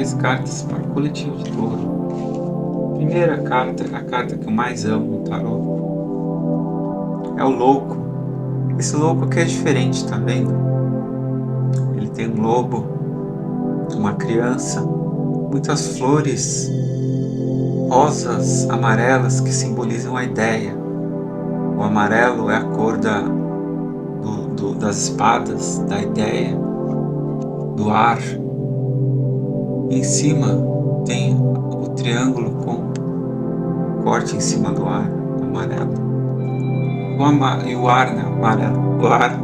Três cartas para o coletivo de touro. Primeira carta, a carta que eu mais amo no tarô, é o louco. Esse louco aqui é diferente, tá vendo? Ele tem um lobo, uma criança, muitas flores rosas, amarelas que simbolizam a ideia. O amarelo é a cor das espadas, da ideia, do ar. Em cima tem o triângulo com corte em cima do ar, amarelo. E o ar, né? Amarelo. O ar,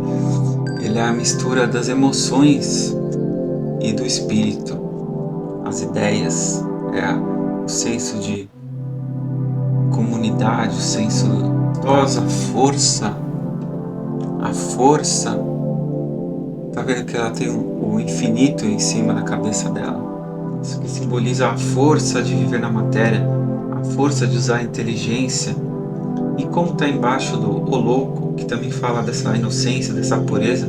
ele é a mistura das emoções e do espírito. As ideias, o senso de comunidade, o senso da força. A força, tá vendo que ela tem o infinito em cima da cabeça dela? Isso que simboliza a força de viver na matéria, a força de usar a inteligência. E como está embaixo do o louco, que também fala dessa inocência, dessa pureza,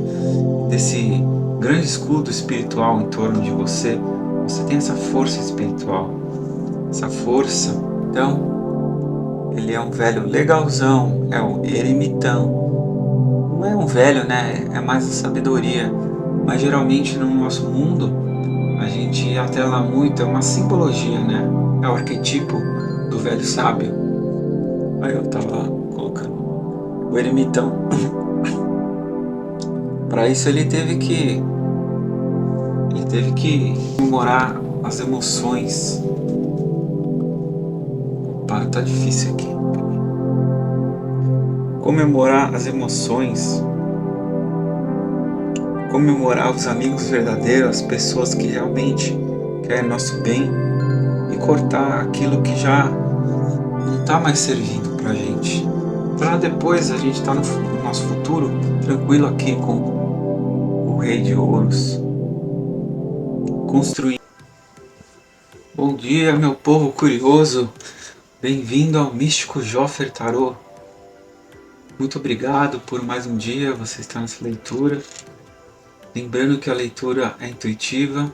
desse grande escudo espiritual em torno de você, você tem essa força espiritual, essa força. Então, ele é um velho legalzão, é o eremitão. Não é um velho, né? É mais a sabedoria. Mas geralmente no nosso mundo, a gente atrela muito, é uma simbologia, né? É o arquetipo do velho sábio. Aí eu tava colocando o eremitão. Para isso ele teve que comemorar as emoções. Opa, tá difícil aqui. Comemorar as emoções. Comemorar os amigos verdadeiros, as pessoas que realmente querem nosso bem, e cortar aquilo que já não está mais servindo pra gente. Para depois a gente estar no nosso futuro tranquilo aqui com o Rei de Ouros. Construir. Bom dia, meu povo curioso. Bem-vindo ao Místico Joffer Tarô. Muito obrigado por mais um dia você estar nessa leitura. Lembrando que a leitura é intuitiva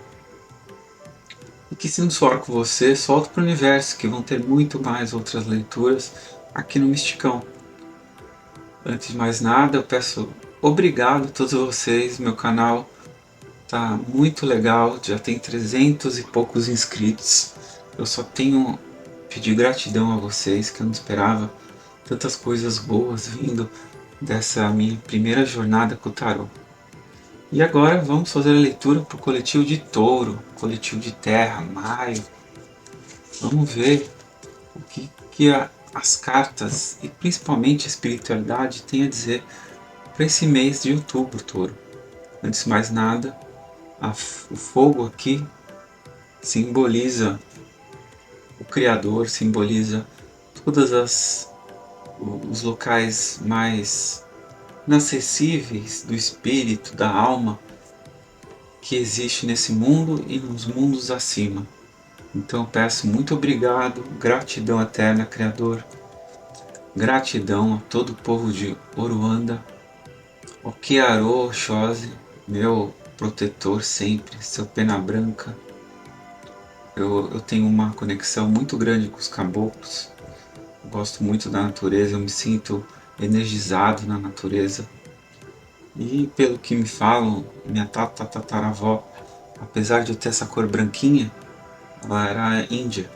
e que se não soar com você, solta para o universo, que vão ter muito mais outras leituras aqui no Misticão. Antes de mais nada, eu peço obrigado a todos vocês. Meu canal tá muito legal, já tem 300 e poucos inscritos. Eu só tenho pedir gratidão a vocês, que eu não esperava tantas coisas boas vindo dessa minha primeira jornada com o tarô. E agora vamos fazer a leitura para o coletivo de touro, coletivo de terra, maio. Vamos ver o que as cartas e principalmente a espiritualidade tem a dizer para esse mês de outubro, touro. Antes de mais nada, o fogo aqui simboliza o Criador, simboliza todas os locais mais inacessíveis do espírito, da alma, que existe nesse mundo e nos mundos acima. Então eu peço muito obrigado, gratidão eterna, Criador, gratidão a todo o povo de Oruanda, Okearo Oxóssi, meu protetor sempre, seu pena branca. Eu tenho uma conexão muito grande com os caboclos, eu gosto muito da natureza, eu me sinto energizado na natureza. E pelo que me falam, minha tataravó, apesar de eu ter essa cor branquinha, ela era índia.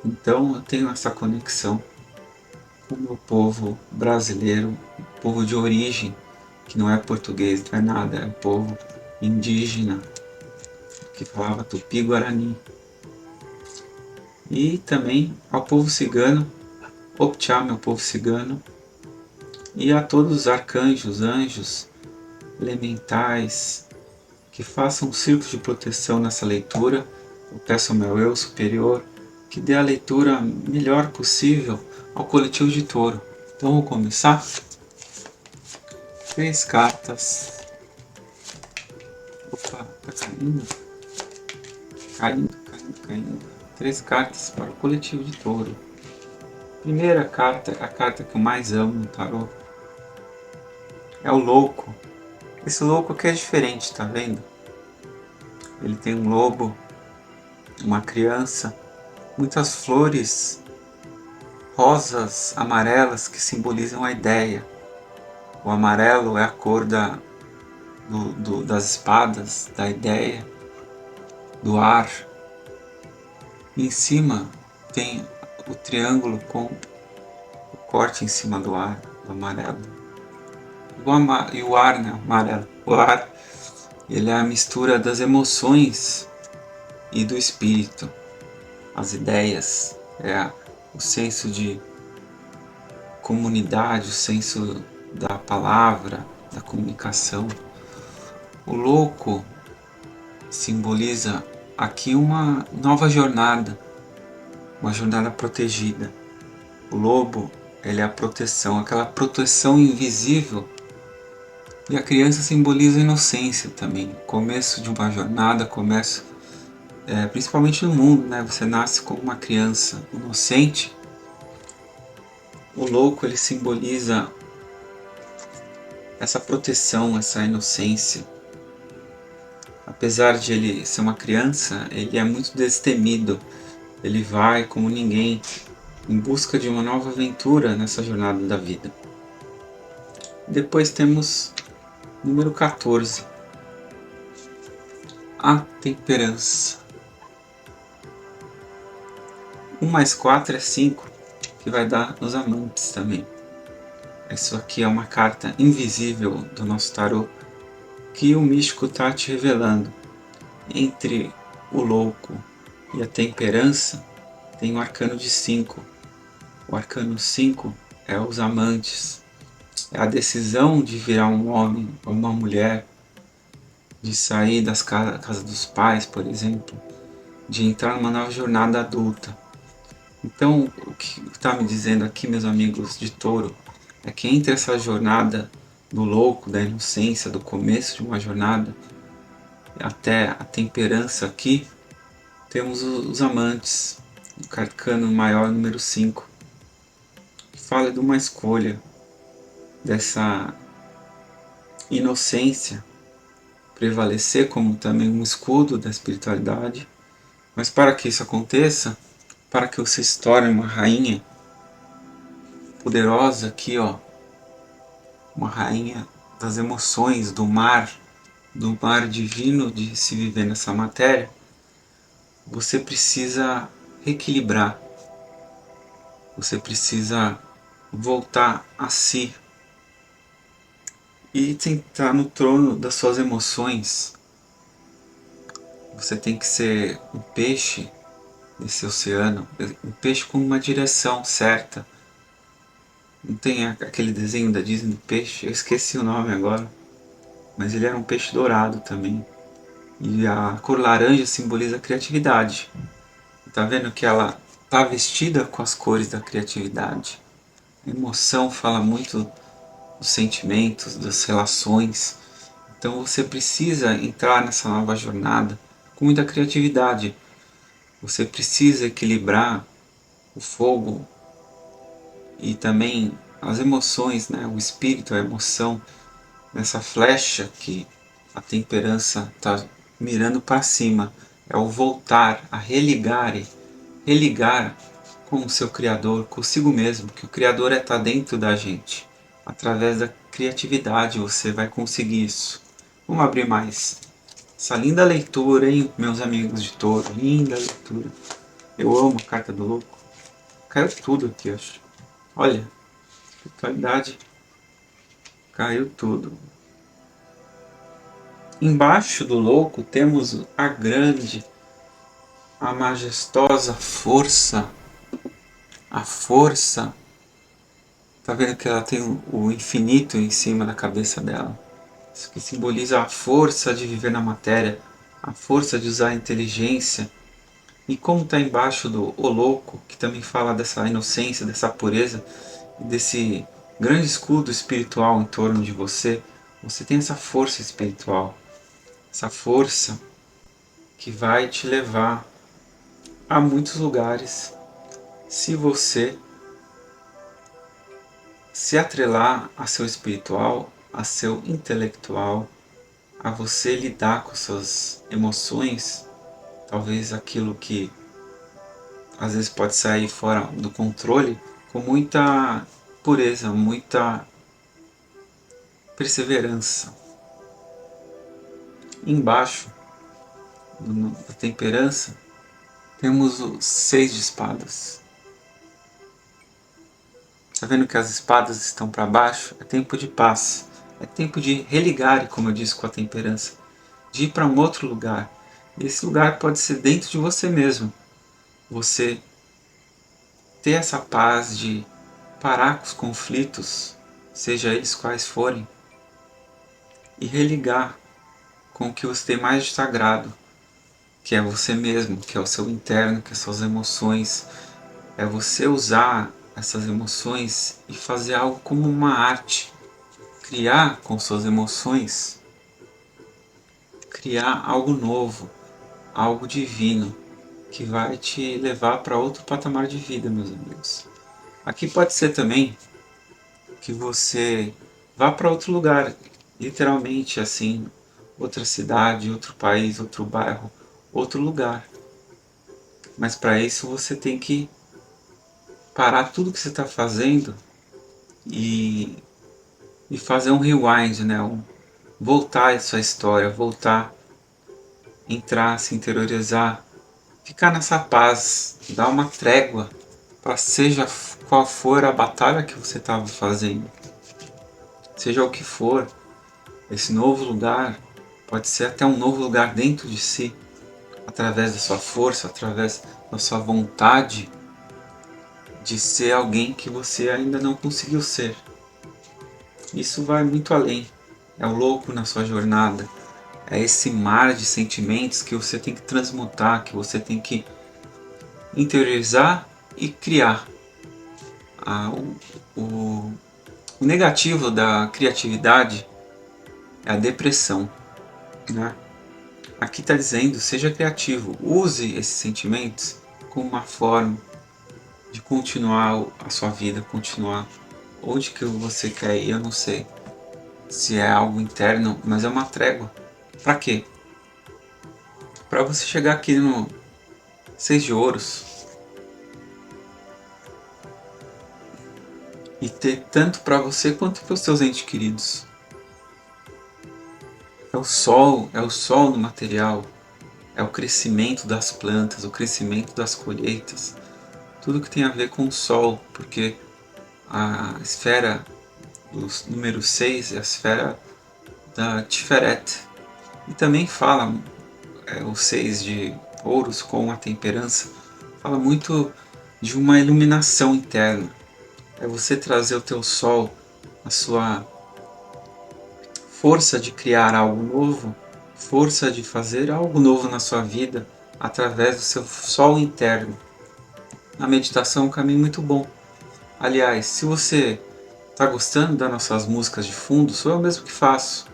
Então eu tenho essa conexão com o meu povo brasileiro, povo de origem, que não é português, não é nada, é um povo indígena, que falava tupi-guarani. E também ao povo cigano, Opchá, meu povo cigano, e a todos os arcanjos, anjos, elementais, que façam um círculo de proteção nessa leitura. Eu peço ao meu eu superior que dê a leitura melhor possível ao coletivo de touro. Então vamos começar? 3 cartas. Opa, tá caindo? Caindo. 3 cartas para o coletivo de touro. Primeira carta, a carta que eu mais amo no tarô, é o louco. Esse louco aqui é diferente, tá vendo? Ele tem um lobo, uma criança, muitas flores rosas, amarelas que simbolizam a ideia. O amarelo é a cor das espadas, da ideia, do ar. E em cima tem o triângulo com o corte em cima do ar, do amarelo. E o ar, né? Amarelo. O ar, ele é a mistura das emoções e do espírito. As ideias, o senso de comunidade, o senso da palavra, da comunicação. O louco simboliza aqui uma nova jornada, uma jornada protegida. O lobo, ele é a proteção, aquela proteção invisível. E a criança simboliza a inocência também, começo de uma jornada, principalmente no mundo, né? Você nasce como uma criança inocente. O louco, ele simboliza essa proteção, essa inocência. Apesar de ele ser uma criança, ele é muito destemido. Ele vai como ninguém em busca de uma nova aventura nessa jornada da vida. Depois temos número 14, a temperança. 1 mais 4 é 5, que vai dar nos amantes também. Isso aqui é uma carta invisível do nosso tarô que o místico está te revelando. Entre o louco e a temperança tem o arcano de 5. O arcano 5 é os amantes. É a decisão de virar um homem ou uma mulher, de sair das casa dos pais, por exemplo, de entrar numa nova jornada adulta. Então, o que está me dizendo aqui, meus amigos de Touro, é que entre essa jornada do louco, da inocência, do começo de uma jornada, até a temperança aqui, temos os amantes, o arcano maior número 5, que fala de uma escolha, dessa inocência prevalecer como também um escudo da espiritualidade. Mas para que isso aconteça, para que você se torne uma rainha poderosa aqui, ó, uma rainha das emoções, do mar divino de se viver nessa matéria, você precisa reequilibrar, você precisa voltar a si e sentar no trono das suas emoções. Você tem que ser um peixe nesse oceano, um peixe com uma direção certa. Não tem aquele desenho da Disney do peixe? Eu esqueci o nome agora, mas ele era um peixe dourado também. E a cor laranja simboliza a criatividade. Tá vendo que ela tá vestida com as cores da criatividade. A emoção fala muito dos sentimentos, das relações. Então você precisa entrar nessa nova jornada com muita criatividade. Você precisa equilibrar o fogo e também as emoções, né? O espírito, a emoção, nessa flecha que a temperança está mirando para cima. É o voltar a religar com o seu Criador, consigo mesmo, que o Criador está dentro da gente. Através da criatividade você vai conseguir isso. Vamos abrir mais essa linda leitura, hein, meus amigos de Touro? Linda leitura. Eu amo a carta do louco. Caiu tudo aqui, acho. Olha, espiritualidade. Caiu tudo. Embaixo do louco temos a grande, a majestosa força. A força. Tá vendo que ela tem o infinito em cima da cabeça dela? Isso que simboliza a força de viver na matéria, a força de usar a inteligência. E como está embaixo do o louco, que também fala dessa inocência, dessa pureza, desse grande escudo espiritual em torno de você, você tem essa força espiritual, essa força que vai te levar a muitos lugares se você se atrelar a seu espiritual, a seu intelectual, a você lidar com suas emoções talvez aquilo que às vezes pode sair fora do controle, com muita pureza, muita perseverança. Embaixo da temperança temos o 6 de espadas. Está vendo que as espadas estão para baixo? É tempo de paz. É tempo de religar, como eu disse, com a temperança. De ir para um outro lugar. E esse lugar pode ser dentro de você mesmo. Você ter essa paz de parar com os conflitos, seja eles quais forem, e religar com o que você tem mais de sagrado, que é você mesmo, que é o seu interno, que são as emoções. É você usar essas emoções e fazer algo como uma arte. Criar com suas emoções, criar algo novo, algo divino, que vai te levar para outro patamar de vida, meus amigos. Aqui pode ser também que você vá para outro lugar, literalmente assim, outra cidade, outro país, outro bairro, outro lugar. Mas para isso você tem que parar tudo que você está fazendo e, e fazer um rewind, né? Voltar essa história, voltar, entrar, se interiorizar, ficar nessa paz, dar uma trégua para seja qual for a batalha que você estava fazendo, seja o que for, esse novo lugar pode ser até um novo lugar dentro de si, através da sua força, através da sua vontade de ser alguém que você ainda não conseguiu ser. Isso vai muito além. É o louco na sua jornada. É esse mar de sentimentos que você tem que transmutar, que você tem que interiorizar e criar. Ah, o negativo da criatividade é a depressão, né? Aqui está dizendo, seja criativo, use esses sentimentos como uma forma de continuar a sua vida, continuar onde que você quer ir, eu não sei se é algo interno, mas é uma trégua. Para quê? Para você chegar aqui no 6 de ouros e ter tanto para você quanto para os seus entes queridos. É o sol no material, é o crescimento das plantas, o crescimento das colheitas, tudo que tem a ver com o sol, porque a esfera do número 6 é a esfera da Tiferet. E também fala, o 6 de ouros com a temperança, fala muito de uma iluminação interna. É você trazer o teu sol, a sua força de criar algo novo, força de fazer algo novo na sua vida através do seu sol interno. A meditação é um caminho muito bom. Aliás, se você está gostando das nossas músicas de fundo, sou eu mesmo que faço.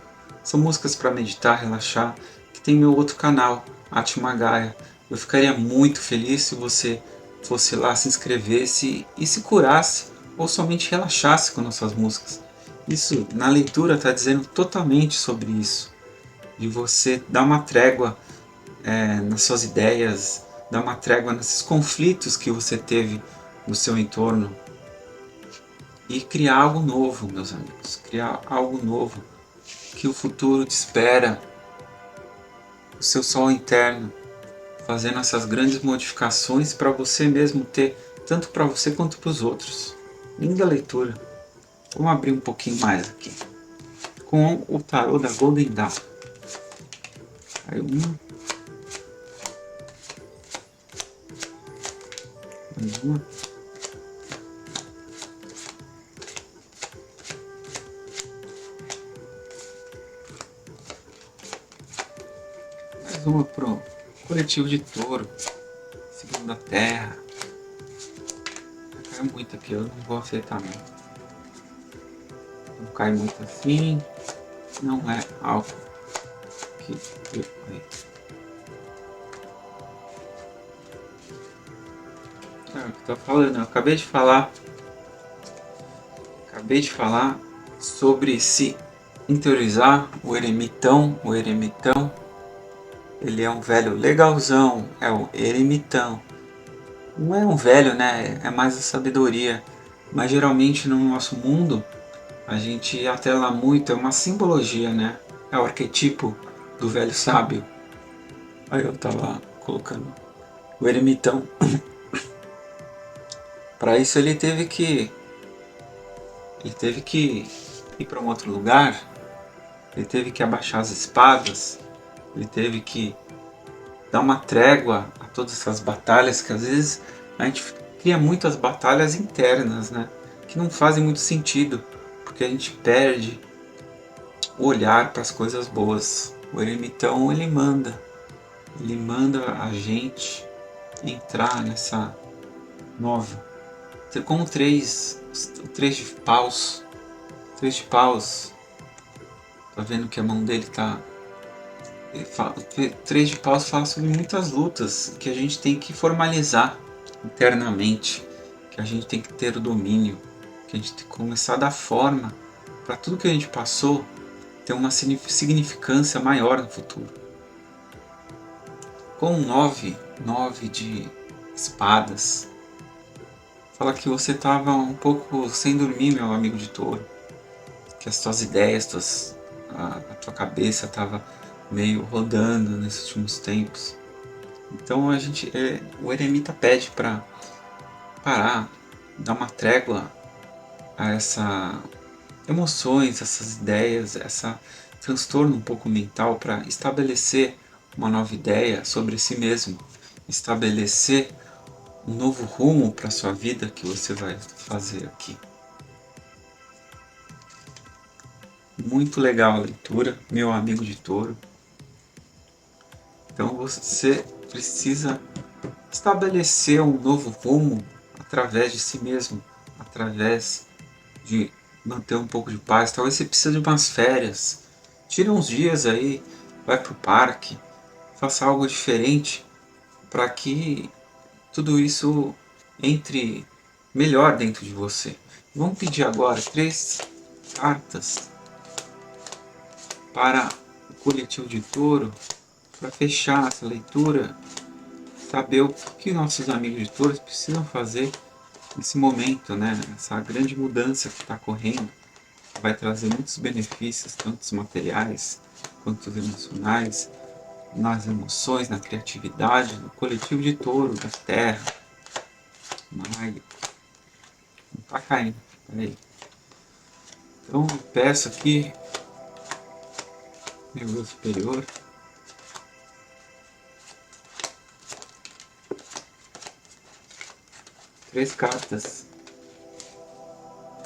São músicas para meditar, relaxar, que tem meu outro canal, Atmagaya. Eu ficaria muito feliz se você fosse lá, se inscrevesse e se curasse ou somente relaxasse com nossas músicas. Isso, na leitura, está dizendo totalmente sobre isso. De você dar uma trégua nas suas ideias, dar uma trégua nesses conflitos que você teve no seu entorno e criar algo novo, meus amigos. Criar algo novo que o futuro te espera, o seu sol interno, fazendo essas grandes modificações para você mesmo ter, tanto para você quanto para os outros. Linda leitura. Vamos abrir um pouquinho mais aqui. Com o tarô da Golden Dawn. Aí uma, mais uma. Mais uma pro coletivo de touro. Signo da terra. Caiu muito aqui, eu não vou aceitar não. Não cai muito assim. Não é algo que é o que eu tô falando, eu acabei de falar sobre se interiorizar o eremitão, Ele é um velho legalzão, é o eremitão. Não é um velho, né? É mais a sabedoria. Mas geralmente no nosso mundo a gente atrela muito, é uma simbologia, né? É o arquetipo do velho sábio. Aí eu tava colocando o eremitão. Para isso ele teve que ir para um outro lugar, ele teve que abaixar as espadas, ele teve que dar uma trégua a todas essas batalhas que às vezes a gente cria muitas batalhas internas, né? Que não fazem muito sentido, porque a gente perde o olhar para as coisas boas. O ermitão ele manda a gente entrar nessa nova. Como o três de paus, tá vendo que a mão dele tá. O três de paus fala sobre muitas lutas que a gente tem que formalizar internamente, que a gente tem que ter o domínio, que a gente tem que começar a dar forma para tudo que a gente passou ter uma significância maior no futuro. Com nove de espadas, fala que você estava um pouco sem dormir, meu amigo de touro, que as tuas ideias, a tua cabeça estava meio rodando nesses últimos tempos. Então o eremita pede para parar, dar uma trégua a essas emoções, essas ideias, esse transtorno um pouco mental para estabelecer uma nova ideia sobre si mesmo, estabelecer um novo rumo para sua vida que você vai fazer aqui. Muito legal a leitura, meu amigo de touro. Então você precisa estabelecer um novo rumo através de si mesmo, através de manter um pouco de paz. Talvez você precise de umas férias. Tira uns dias aí, vai pro parque, faça algo diferente para que tudo isso entre melhor dentro de você. Vamos pedir agora 3 cartas para o coletivo de touro, para fechar essa leitura, saber o que nossos amigos de touros precisam fazer nesse momento, né? Essa grande mudança que está correndo vai trazer muitos benefícios, tanto materiais quanto emocionais, nas emoções, na criatividade, no coletivo de touro, da terra. Maio. Não tá caindo. Peraí. Então eu peço aqui, meu eu superior, três cartas.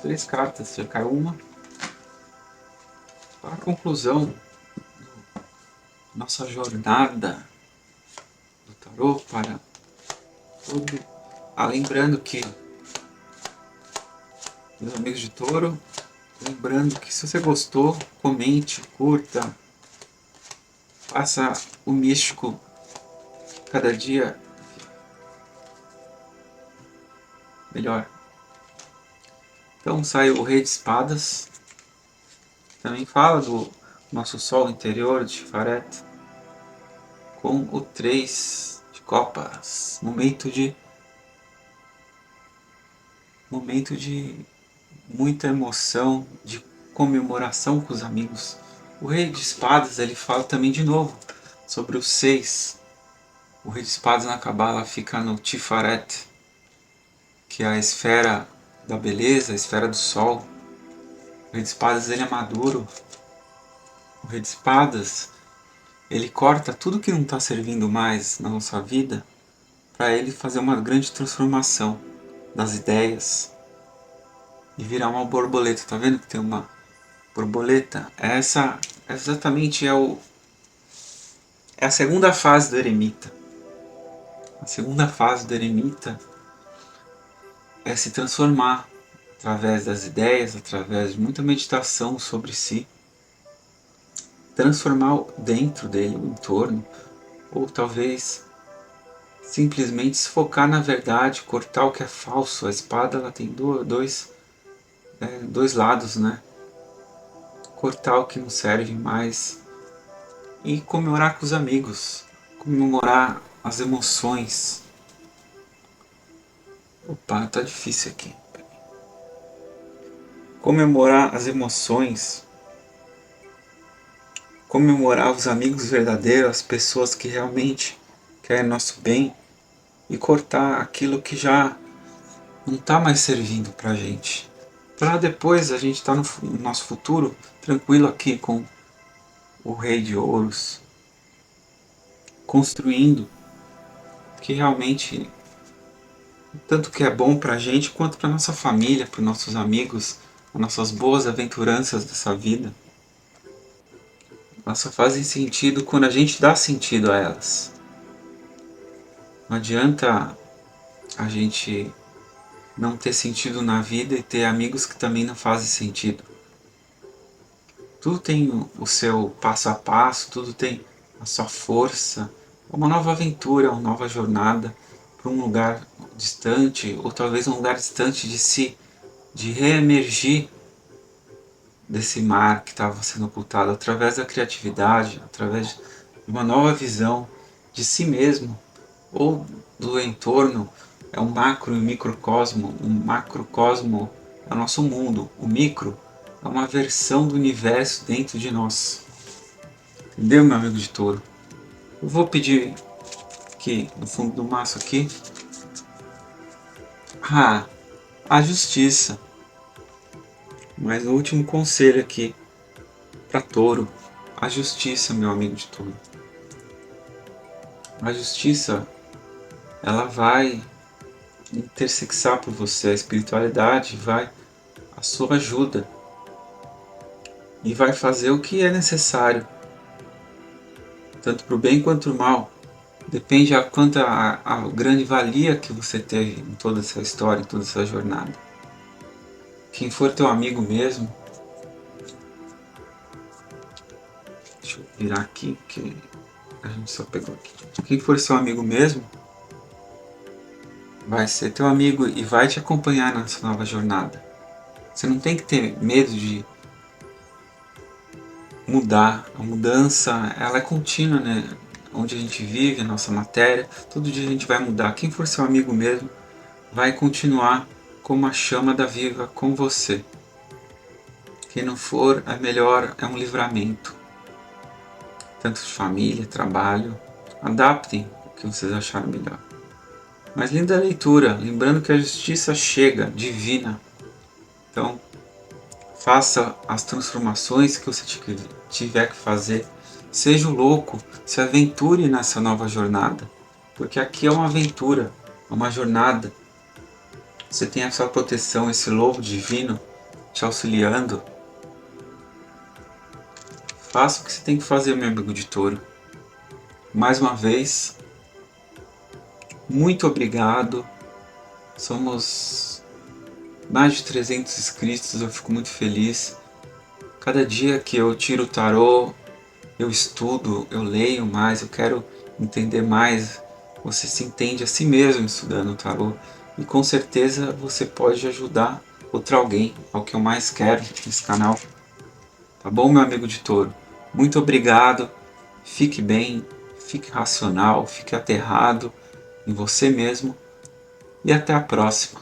3 cartas, já caiu uma. Para a conclusão da nossa jornada do tarô para todo. Lembrando que, meus amigos de touro, lembrando que se você gostou, comente, curta, faça o místico cada dia melhor. Então sai o Rei de Espadas, também fala do nosso Sol interior de Tifaret, com o 3 de Copas, momento de muita emoção, de comemoração com os amigos. O Rei de Espadas ele fala também de novo sobre os 6. O Rei de Espadas na Cabala fica no Tifaret, que é a esfera da beleza, a esfera do sol. O Rei de Espadas ele é maduro. O Rei de Espadas ele corta tudo que não está servindo mais na nossa vida para ele fazer uma grande transformação das ideias e virar uma borboleta. Tá vendo que tem uma borboleta? Essa exatamente é a segunda fase do eremita. A segunda fase do eremita é se transformar através das ideias, através de muita meditação sobre si, transformar dentro dele o entorno, ou talvez simplesmente se focar na verdade, cortar o que é falso. A espada ela tem dois lados, né? Cortar o que não serve mais e comemorar com os amigos, comemorar as emoções. Opa, tá difícil aqui. Comemorar as emoções, comemorar os amigos verdadeiros, as pessoas que realmente querem nosso bem e cortar aquilo que já não está mais servindo pra gente. Para depois a gente estar no nosso futuro tranquilo aqui com o Rei de Ouros, construindo que realmente tanto que é bom pra gente quanto pra nossa família, para nossos amigos, as nossas boas aventuranças dessa vida. Elas só fazem sentido quando a gente dá sentido a elas. Não adianta a gente não ter sentido na vida e ter amigos que também não fazem sentido. Tudo tem o seu passo a passo, tudo tem a sua força. É uma nova aventura, uma nova jornada para um lugar distante, ou talvez um lugar distante de si, de reemergir desse mar que estava sendo ocultado através da criatividade, através de uma nova visão de si mesmo ou do entorno. É um macro e um microcosmo. Um macrocosmo é o nosso mundo, o micro é uma versão do universo dentro de nós. Entendeu, meu amigo de touro? Eu vou pedir aqui no fundo do maço aqui a justiça. Mas o último conselho aqui para touro, a justiça, meu amigo de touro. A justiça, ela vai intersexar por você, a espiritualidade vai a sua ajuda e vai fazer o que é necessário, tanto para o bem quanto para o mal. Depende a quanto a grande valia que você teve em toda essa história, em toda essa jornada. Quem for teu amigo mesmo, deixa eu virar aqui que a gente só pegou aqui. Quem for seu amigo mesmo, vai ser teu amigo e vai te acompanhar nessa nova jornada. Você não tem que ter medo de mudar. A mudança, ela é contínua, né? Onde a gente vive, a nossa matéria, todo dia a gente vai mudar. Quem for seu amigo mesmo, vai continuar como a chama da viva com você. Quem não for, é melhor, é um livramento. Tanto de família, trabalho. Adaptem o que vocês acharem melhor. Mas linda leitura, lembrando que a justiça chega, divina. Então, faça as transformações que você tiver que fazer. Seja o louco, se aventure nessa nova jornada. Porque aqui é uma aventura, é uma jornada. Você tem a sua proteção, esse lobo divino te auxiliando. Faça o que você tem que fazer, meu amigo de touro. Mais uma vez, muito obrigado. Somos mais de 300 inscritos, eu fico muito feliz. Cada dia que eu tiro o tarô, eu estudo, eu leio mais, eu quero entender mais. Você se entende a si mesmo estudando o tarô. E com certeza você pode ajudar outro alguém, é o que eu mais quero nesse canal. Tá bom, meu amigo de touro? Muito obrigado, fique bem, fique racional, fique aterrado em você mesmo e até a próxima.